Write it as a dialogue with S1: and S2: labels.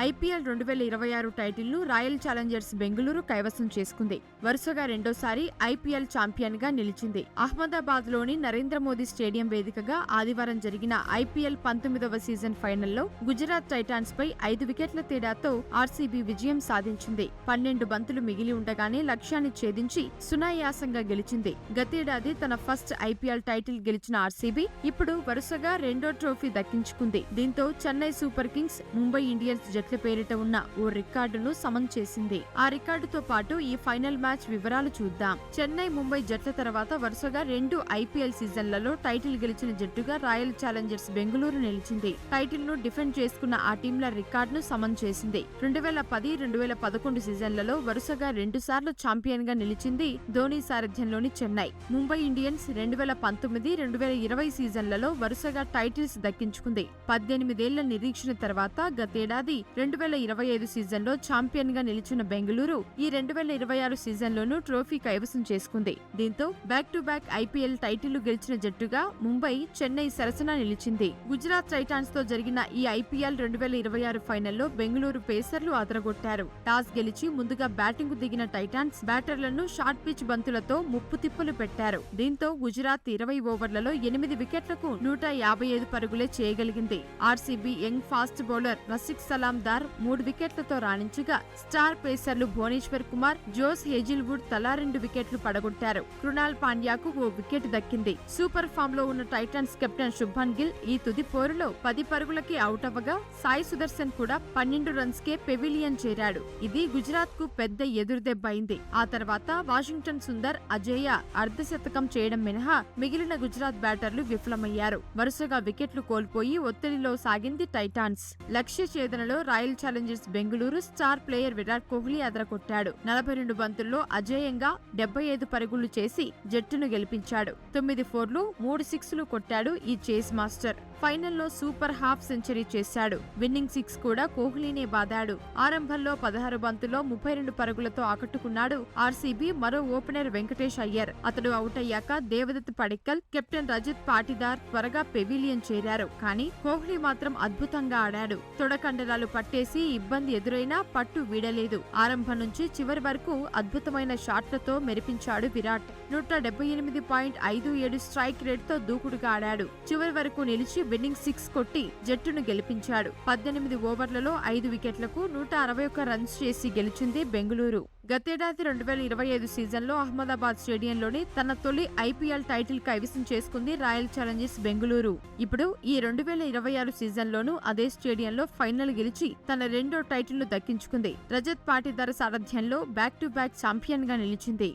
S1: IPL 2026 టైటిల్ను royal Challengers Bengaluru కైవసం చేసుకుంది. వరుసగా రెండోసారి ఐపీఎల్ ఛాంపియన్ గా నిలిచింది. అహ్మదాబాద్ లోని నరేంద్ర మోదీ స్టేడియం వేదికగా ఆదివారం జరిగిన ఐపీఎల్ 19వ సీజన్ ఫైనల్లో గుజరాత్ టైటాన్స్ పై 5 వికెట్ల తేడాతో ఆర్సీబీ విజయం సాధించింది. 12 బంతులు మిగిలి ఉండగానే లక్ష్యాన్ని ఛేదించి సునాయాసంగా గెలిచింది. గతేడాది తన ఫస్ట్ ఐపీఎల్ టైటిల్ గెలిచిన ఆర్సీబీ ఇప్పుడు వరుసగా రెండో ట్రోఫీ దక్కించుకుంది. దీంతో Chennai super Kings, Mumbai Indians జట్ల పేరిట ఉన్న ఓ రికార్డును సమం చేసింది. ఆ రికార్డుతో పాటు ఈ ఫైనల్ మ్యాచ్ వివరాలు చూద్దాం. చెన్నై, ముంబై జట్ల తర్వాత వరుసగా 2 ఐపీఎల్ సీజన్లలో టైటిల్ గెలిచిన జట్టుగా రాయల్ ఛాలెంజర్స్ బెంగళూరు నిలిచింది. టైటిల్ ను డిఫెండ్ చేసుకున్న ఆ టీంల రికార్డును సమం చేసింది. 2010-2011 సీజన్లలో వరుసగా 2 సార్లు ఛాంపియన్ గా నిలిచింది ధోనీ సారథ్యంలోని చెన్నై. ముంబై ఇండియన్స్ 2019-2020 సీజన్లలో వరుసగా టైటిల్స్ దక్కించుకుంది. 18 ఏళ్ల నిరీక్షణ తర్వాత గతేడాది 2025 సీజన్లో ఛాంపియన్ గా నిలిచిన బెంగళూరు ఈ 2026 సీజన్లోనూ ట్రోఫీ కైవసం చేసుకుంది. దీంతో back to back IPL title గెలిచిన జట్టుగా ముంబై, చెన్నై సరసన నిలిచింది. గుజరాత్ టైటాన్స్ తో జరిగిన ఈ ఐపీఎల్ 2026 ఫైనల్లో బెంగళూరు పేసర్లు అదరగొట్టారు. టాస్ గెలిచి ముందుగా బ్యాటింగ్ కు దిగిన టైటాన్స్ బ్యాటర్లను షార్ట్ పిచ్ బంతులతో ముప్పు తిప్పలు పెట్టారు. దీంతో గుజరాత్ 20 ఓవర్లలో 8 వికెట్లకు 155 పరుగులే చేయగలిగింది. RCB young fast bowler Rasikh Salamdar 3 వికెట్లతో రాణించగా స్టార్ పేసర్లు భువనేశ్వర్ కుమార్, జోస్ హేజిల్వుడ్ తలా 2 వికెట్లు పడగొట్టారు. కృణాల్ పాండ్యాకు ఓ వికెట్ దక్కింది. సూపర్ ఫామ్ లో ఉన్న టైటాన్స్ కెప్టెన్ శుభ్మన్ గిల్ ఈ తుది పోరులో 10 పరుగులకి అవుట్ అవ్వగా సాయి సుదర్శన్ కూడా 12 రన్స్ కే పెవిలియన్ చేరాడు. ఇది గుజరాత్ కు పెద్ద ఎదురుదెబ్బ అయింది. ఆ తర్వాత వాషింగ్టన్ సుందర్, అజేయ అర్ధశతకం చేయడం మినహా మిగిలిన గుజరాత్ బ్యాటర్లు విఫలమయ్యారు. వరుసగా వికెట్లు కోల్పోయి ఒత్తిడిలో సాగింది టైటాన్స్. లక్ష్య ఛేదనలో Royal Challengers Bengaluru star player Virat Kohli అదరకొట్టాడు. 42 బంతుల్లో అజేయంగా 75 పరుగులు చేసి జట్టును గెలిపించాడు. 9 ఫోర్లు, 3 సిక్స్లు కొట్టాడు ఈ చేస్ మాస్టర్. ఫైనల్లో సూపర్ హాఫ్ సెంచరీ చేశాడు. విన్నింగ్ 6 కూడా కోహ్లీనే బాదాడు. ఆరంభంలో 16 బంతుల్లో 32 పరుగులతో ఆకట్టుకున్నాడు ఆర్సీబీ మరో ఓపెనర్ వెంకటేష్ అయ్యర్. అతడు అవుట్ అయ్యాక దేవదత్ పడిక్కల్, కెప్టెన్ రజత్ పాటిదార్ త్వరగా పెవిలియన్ చేరారు. కానీ కోహ్లీ మాత్రం అద్భుతంగా ఆడాడు. తొడకండరాలు పట్టేసి ఇబ్బంది ఎదురైనా పట్టు వీడలేదు. ఆరంభం నుంచి చివరి వరకు అద్భుతమైన షాట్లతో మెరిపించాడు విరాట్. 178.57 స్ట్రైక్ రేట్ తో దూకుడుగా ఆడాడు. చివరి వరకు నిలిచి విన్నింగ్ 6 కొట్టి జట్టును గెలిపించాడు. 18 ఓవర్లలో 5 వికెట్లకు 161 రన్స్ చేసి గెలిచింది బెంగళూరు. గతేడాది 2025 సీజన్లో అహ్మదాబాద్ స్టేడియంలోని తన తొలి ఐపీఎల్ టైటిల్ కైవసం చేసుకుంది రాయల్ ఛాలెంజర్స్ బెంగళూరు. ఇప్పుడు ఈ 2026 సీజన్లోనూ అదే స్టేడియంలో ఫైనల్ గెలిచి తన రెండో టైటిల్ను దక్కించుకుంది. రజత్ పాటిదార్ సారథ్యంలో బ్యాక్ టు బ్యాక్ ఛాంపియన్ గా నిలిచింది.